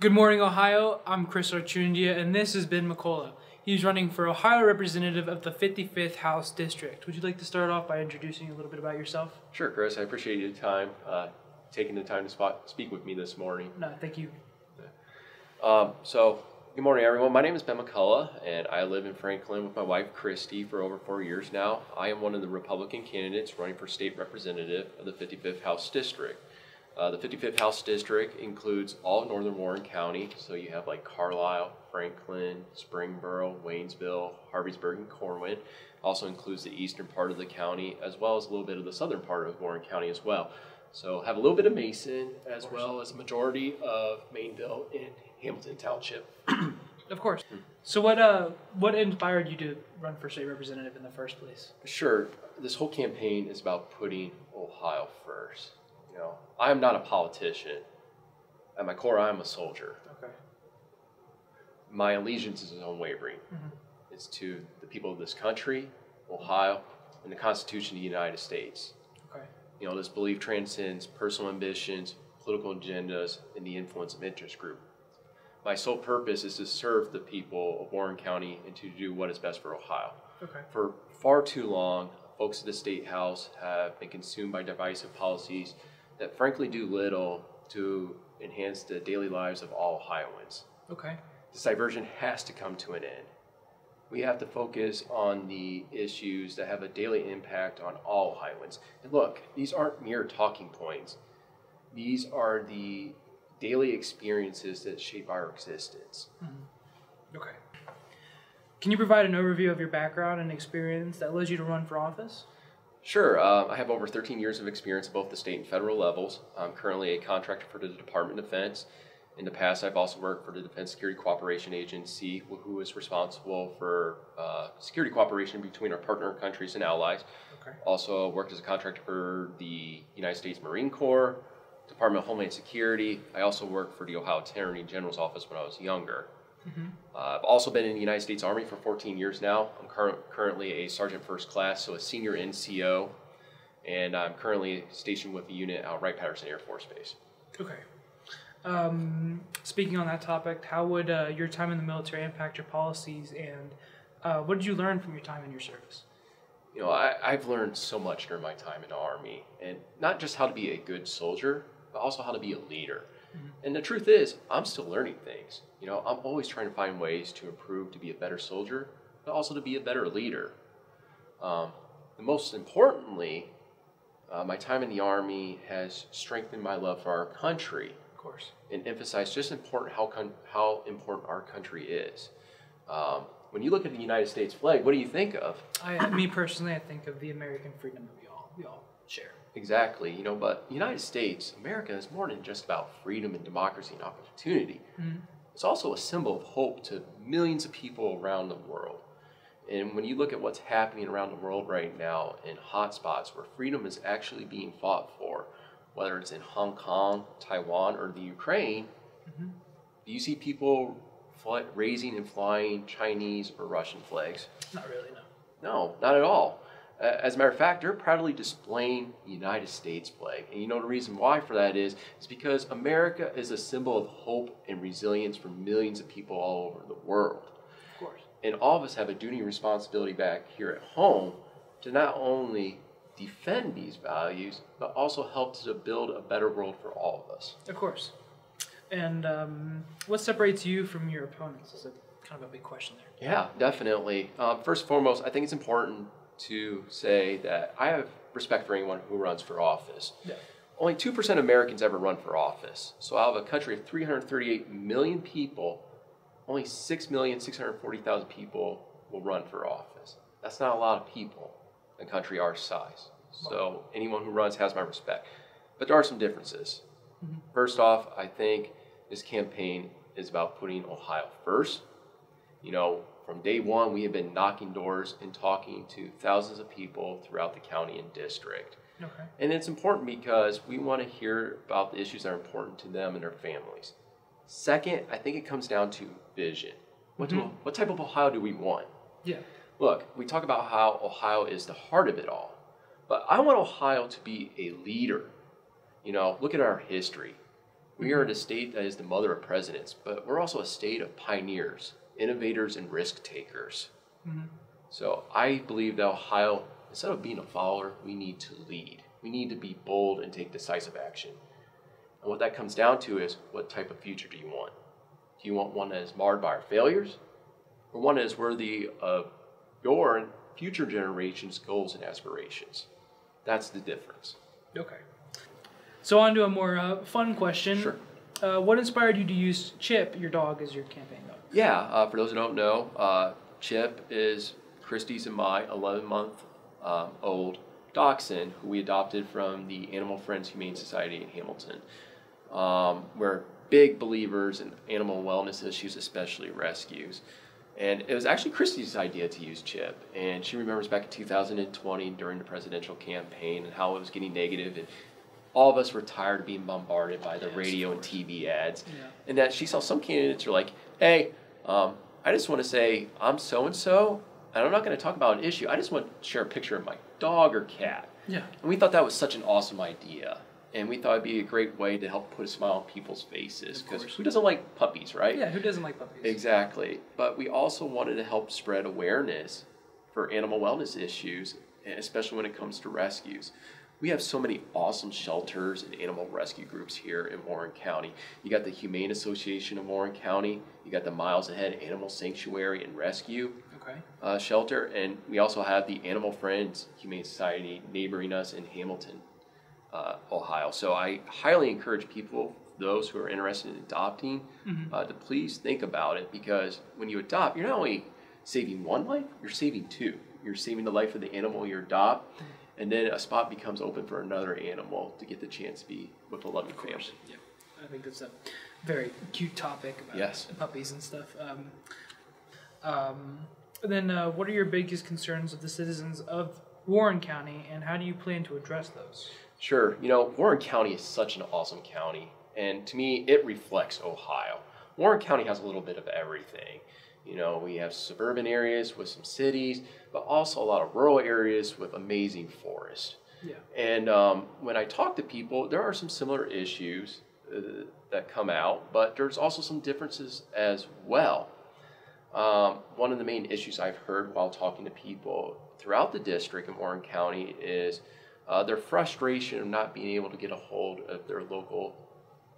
Good morning, Ohio. I'm Chris Archundia, and this has been McCullough. He's running for Ohio representative of the 55th House District. Would you like to start off by introducing a little bit about yourself? Sure, Chris. I appreciate your time, taking the time to speak with me this morning. No, thank you. Good morning, everyone. My name is Ben McCullough, and I live in Franklin with my wife, Christy, for over 4 years now. I am one of the Republican candidates running for state representative of the 55th House District. The 55th House District includes all of northern Warren County, so you have like Carlisle, Franklin, Springboro, Waynesville, Harveysburg, and Corwin. Also includes the eastern part of the county, as well as a little bit of the southern part of Warren County as well. So have a little bit of Mason, as well as a majority of Mainville and Hamilton Township. Of course. So what inspired you to run for state representative in the first place? Sure. This whole campaign is about putting Ohio first. You know, I am not a politician. At my core, I am a soldier. Okay. My allegiance is unwavering. Mm-hmm. It's to the people of this country, Ohio, and the Constitution of the United States. Okay. You know, this belief transcends personal ambitions, political agendas, and the influence of interest group. My sole purpose is to serve the people of Warren County and to do what is best for Ohio. Okay. For far too long, folks at the State House have been consumed by divisive policies that frankly do little to enhance the daily lives of all Ohioans. Okay. This diversion has to come to an end. We have to focus on the issues that have a daily impact on all Ohioans. And look, these aren't mere talking points. These are the daily experiences that shape our existence. Mm-hmm. Okay. Can you provide an overview of your background and experience that led you to run for office? Sure. I have over 13 years of experience at both the state and federal levels. I'm currently a contractor for the Department of Defense. In the past, I've also worked for the Defense Security Cooperation Agency, who is responsible for security cooperation between our partner countries and allies. Okay. Also worked as a contractor for the United States Marine Corps, Department of Homeland Security. I also worked for the Ohio Attorney General's office when I was younger. Mm-hmm. I've also been in the United States Army for 14 years now. I'm currently a Sergeant First Class, so a senior NCO, and I'm currently stationed with the unit out Wright-Patterson Air Force Base. Okay. Speaking on that topic, how would your time in the military impact your policies, and what did you learn from your time in your service? You know, I've learned so much during my time in the Army, and not just how to be a good soldier, but also how to be a leader. Mm-hmm. And the truth is, I'm still learning things. You know, I'm always trying to find ways to improve, to be a better soldier, but also to be a better leader. And most importantly, my time in the Army has strengthened my love for our country. Of course. And emphasized just how important our country is. When you look at the United States flag, what do you think of? Me personally, I think of the American freedom that we all share. Exactly, you know, but the United States, America, is more than just about freedom and democracy and opportunity. Mm-hmm. It's also a symbol of hope to millions of people around the world. And when you look at what's happening around the world right now in hotspots where freedom is actually being fought for, whether it's in Hong Kong, Taiwan, or the Ukraine, mm-hmm. do you see people raising and flying Chinese or Russian flags? Not really, no. No, not at all. As a matter of fact, they're proudly displaying the United States flag. And you know the reason why for that is because America is a symbol of hope and resilience for millions of people all over the world. Of course. And all of us have a duty and responsibility back here at home to not only defend these values, but also help to build a better world for all of us. Of course. And what separates you from your opponents is kind of a big question there. Yeah, definitely. First and foremost, I think it's important to say that I have respect for anyone who runs for office. Yeah. Only 2% of Americans ever run for office. So out of a country of 338 million people, only 6,640,000 people will run for office. That's not a lot of people in a country our size. So anyone who runs has my respect. But there are some differences. Mm-hmm. First off, I think this campaign is about putting Ohio first. You know, from day one, we have been knocking doors and talking to thousands of people throughout the county and district. Okay. And it's important because we want to hear about the issues that are important to them and their families. Second, I think it comes down to vision. What type of Ohio do we want? Yeah. Look, we talk about how Ohio is the heart of it all, but I want Ohio to be a leader. You know, look at our history. We are a state that is the mother of presidents, but we're also a state of pioneers, innovators, and risk takers. So I believe that Ohio, instead of being a follower, we need to lead. We need to be bold and take decisive action. And what that comes down to is, what type of future do you want? Do you want one that is marred by our failures, or one that is worthy of your and future generations' goals and aspirations? That's the difference. Okay. So on to a more fun question. Sure. What inspired you to use Chip, your dog, as your campaign dog? Yeah, for those who don't know, Chip is Christy's and my 11-month old dachshund who we adopted from the Animal Friends Humane Society in Hamilton. We're big believers in animal wellness issues, especially rescues. And it was actually Christy's idea to use Chip. And she remembers back in 2020 during the presidential campaign and how it was getting negative. And all of us were tired of being bombarded by the radio and TV ads. Yeah. And that she saw some candidates were like, hey, I just want to say I'm so-and-so, and I'm not going to talk about an issue. I just want to share a picture of my dog or cat. Yeah. And we thought that was such an awesome idea. And we thought it'd be a great way to help put a smile on people's faces. Because who doesn't like puppies, right? Yeah, who doesn't like puppies? Exactly. But we also wanted to help spread awareness for animal wellness issues, especially when it comes to rescues. We have so many awesome shelters and animal rescue groups here in Warren County. You got the Humane Association of Warren County. You got the Miles Ahead Animal Sanctuary and Rescue shelter. And we also have the Animal Friends Humane Society neighboring us in Hamilton, Ohio. So I highly encourage people, those who are interested in adopting, to please think about it, because when you adopt, you're not only saving one life, you're saving two. You're saving the life of the animal you adopt, and then a spot becomes open for another animal to get the chance to be with a loving family. Yeah, I think that's a very cute topic about puppies and stuff. Then what are your biggest concerns of the citizens of Warren County, and how do you plan to address those? Sure. You know, Warren County is such an awesome county, and to me, it reflects Ohio. Warren County has a little bit of everything. You know, we have suburban areas with some cities, but also a lot of rural areas with amazing forests. Yeah. And when I talk to people, there are some similar issues that come out, but there's also some differences as well. One of the main issues I've heard while talking to people throughout the district in Warren County is their frustration of not being able to get a hold of their local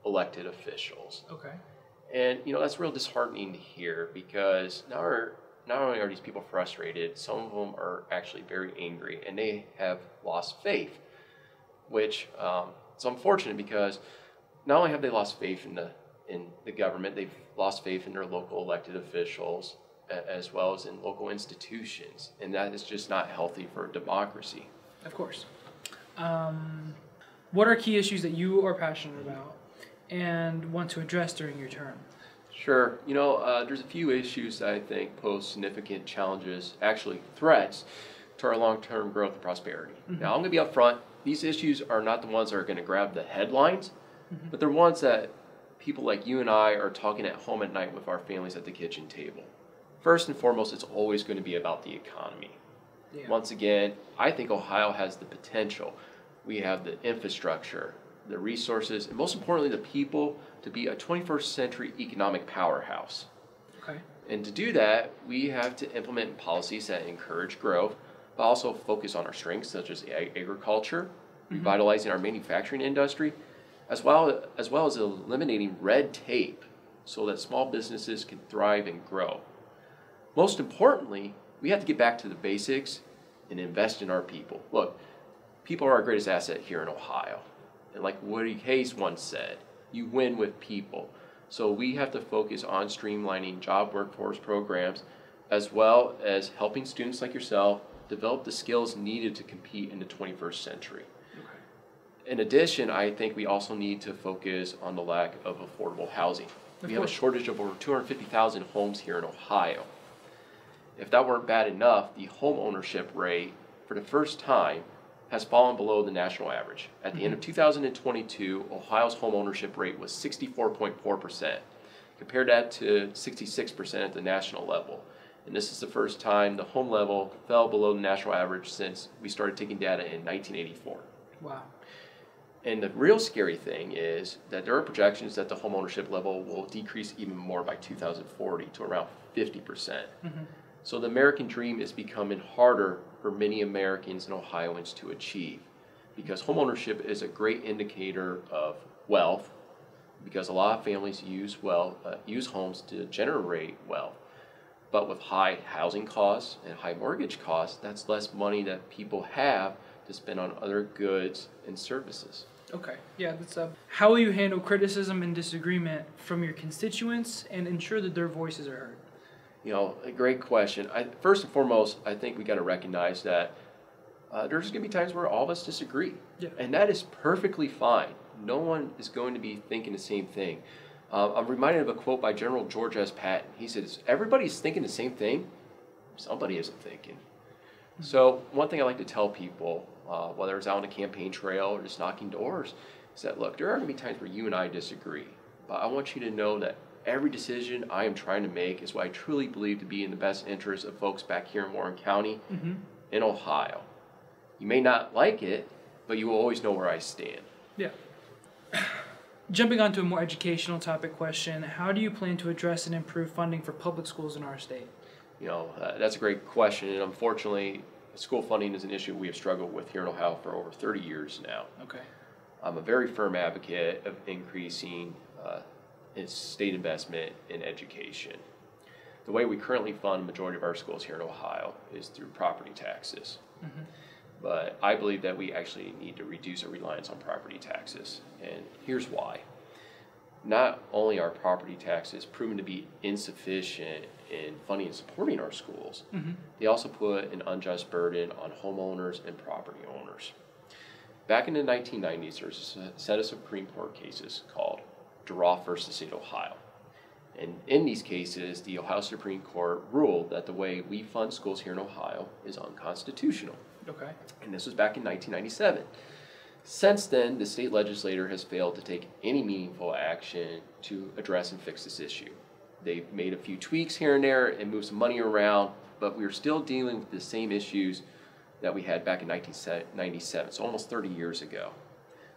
elected officials. Okay. And, you know, that's real disheartening to hear, because not only are these people frustrated, some of them are actually very angry, and they have lost faith, which is unfortunate, because not only have they lost faith in the government, they've lost faith in their local elected officials, as well as in local institutions, and that is just not healthy for democracy. Of course. What are key issues that you are passionate about and want to address during your term? Sure. You know, there's a few issues that I think pose significant challenges, actually threats, to our long-term growth and prosperity. Now, I'm going to be upfront. These issues are not the ones that are going to grab the headlines, but they're ones that people like you and I are talking at home at night with our families at the kitchen table. First and foremost, it's always going to be about the economy. Yeah. Once again, I think Ohio has the potential. We have the infrastructure, the resources, and most importantly, the people to be a 21st century economic powerhouse. Okay. And to do that, we have to implement policies that encourage growth, but also focus on our strengths, such as agriculture, revitalizing our manufacturing industry, as well as eliminating red tape so that small businesses can thrive and grow. Most importantly, we have to get back to the basics and invest in our people. Look, people are our greatest asset here in Ohio. And like Woody Hayes once said, you win with people. So we have to focus on streamlining job workforce programs, as well as helping students like yourself develop the skills needed to compete in the 21st century. Okay. In addition, I think we also need to focus on the lack of affordable housing. We have a shortage of over 250,000 homes here in Ohio. If that weren't bad enough, the home ownership rate for the first time has fallen below the national average. At the end of 2022, Ohio's home ownership rate was 64.4%. Compare that to 66% at the national level. And this is the first time the home level fell below the national average since we started taking data in 1984. Wow. And the real scary thing is that there are projections that the home ownership level will decrease even more by 2040 to around 50%. So the American dream is becoming harder for many Americans and Ohioans to achieve, because home ownership is a great indicator of wealth, because a lot of families use homes to generate wealth. But with high housing costs and high mortgage costs, that's less money that people have to spend on other goods and services. Okay, yeah, that's how will you handle criticism and disagreement from your constituents and ensure that their voices are heard? You know, a great question. First and foremost, I think we got to recognize that there's going to be times where all of us disagree. Yeah. And that is perfectly fine. No one is going to be thinking the same thing. I'm reminded of a quote by General George S. Patton. He says, everybody's thinking the same thing, somebody isn't thinking. So one thing I like to tell people, whether it's out on the campaign trail or just knocking doors, is that, look, there are going to be times where you and I disagree. But I want you to know that every decision I am trying to make is what I truly believe to be in the best interest of folks back here in Warren County, in Ohio. You may not like it, but you will always know where I stand. Yeah. Jumping on to a more educational topic question, how do you plan to address and improve funding for public schools in our state? You know, that's a great question, and unfortunately, school funding is an issue we have struggled with here in Ohio for over 30 years now. Okay. I'm a very firm advocate of increasing state investment in education. The way we currently fund the majority of our schools here in Ohio is through property taxes. But I believe that we actually need to reduce our reliance on property taxes, and here's why. Not only are property taxes proven to be insufficient in funding and supporting our schools, they also put an unjust burden on homeowners and property owners. Back in the 1990s, there was a set of Supreme Court cases called Duroff versus State of Ohio. And in these cases, the Ohio Supreme Court ruled that the way we fund schools here in Ohio is unconstitutional. Okay. And this was back in 1997. Since then, the state legislature has failed to take any meaningful action to address and fix this issue. They've made a few tweaks here and there and moved some money around, but we're still dealing with the same issues that we had back in 1997, so almost 30 years ago.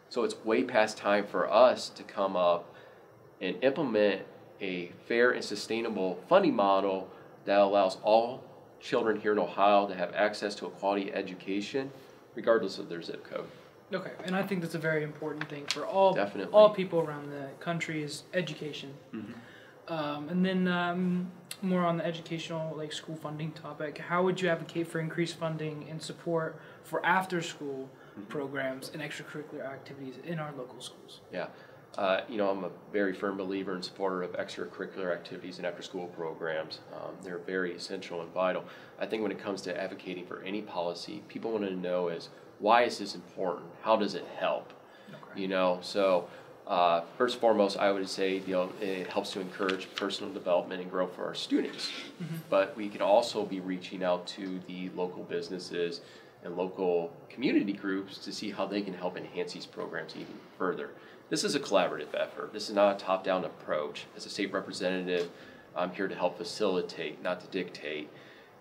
So it's way past time for us to come up and implement a fair and sustainable funding model that allows all children here in Ohio to have access to a quality education, regardless of their zip code. Okay, and I think that's a very important thing for all Definitely. all people around the country is education. And then more on the educational, like school funding topic, how would you advocate for increased funding and support for after-school programs and extracurricular activities in our local schools? Yeah. You know, I'm a very firm believer and supporter of extracurricular activities and after-school programs. They're very essential and vital. I think when it comes to advocating for any policy, people want to know is, why is this important? How does it help? Okay. You know, so first and foremost, I would say, you know, it helps to encourage personal development and growth for our students. But we can also be reaching out to the local businesses and local community groups to see how they can help enhance these programs even further. This is a collaborative effort. This is not a top-down approach. As a state representative, I'm here to help facilitate, not to dictate.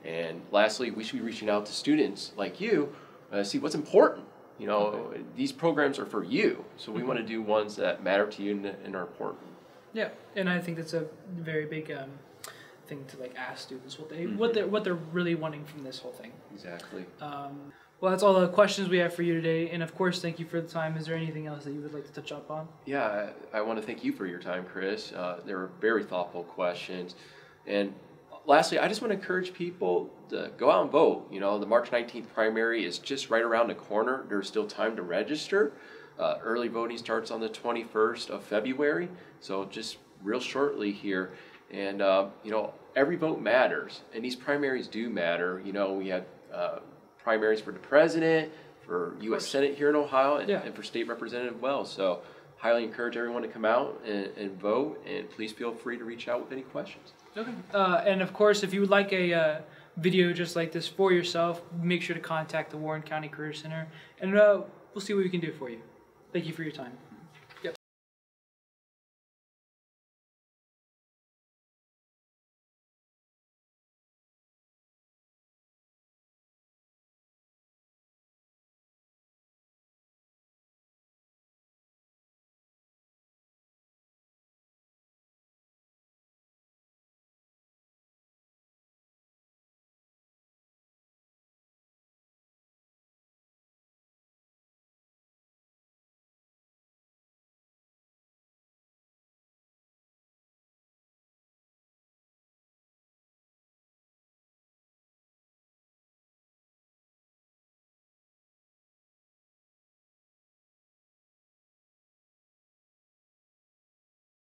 And lastly, we should be reaching out to students like you, see what's important. You know, these programs are for you, so we want to do ones that matter to you and are important. Yeah, and I think that's a very big thing to like ask students what they're really wanting from this whole thing. Exactly. Well, that's all the questions we have for you today, and of course, thank you for the time. Is there anything else that you would like to touch up on? Yeah, I want to thank you for your time, Chris. They were very thoughtful questions, and lastly, I just want to encourage people to go out and vote. You know, the March 19th primary is just right around the corner. There's still time to register. Early voting starts on the 21st of February, so just real shortly here. And, you know, every vote matters, and these primaries do matter. You know, we have primaries for the president, for U.S. Senate here in Ohio, and for state representative Wells. So highly encourage everyone to come out and vote, and please feel free to reach out with any questions. Okay. And of course, if you would like a video just like this for yourself, make sure to contact the Warren County Career Center, and we'll see what we can do for you. Thank you for your time.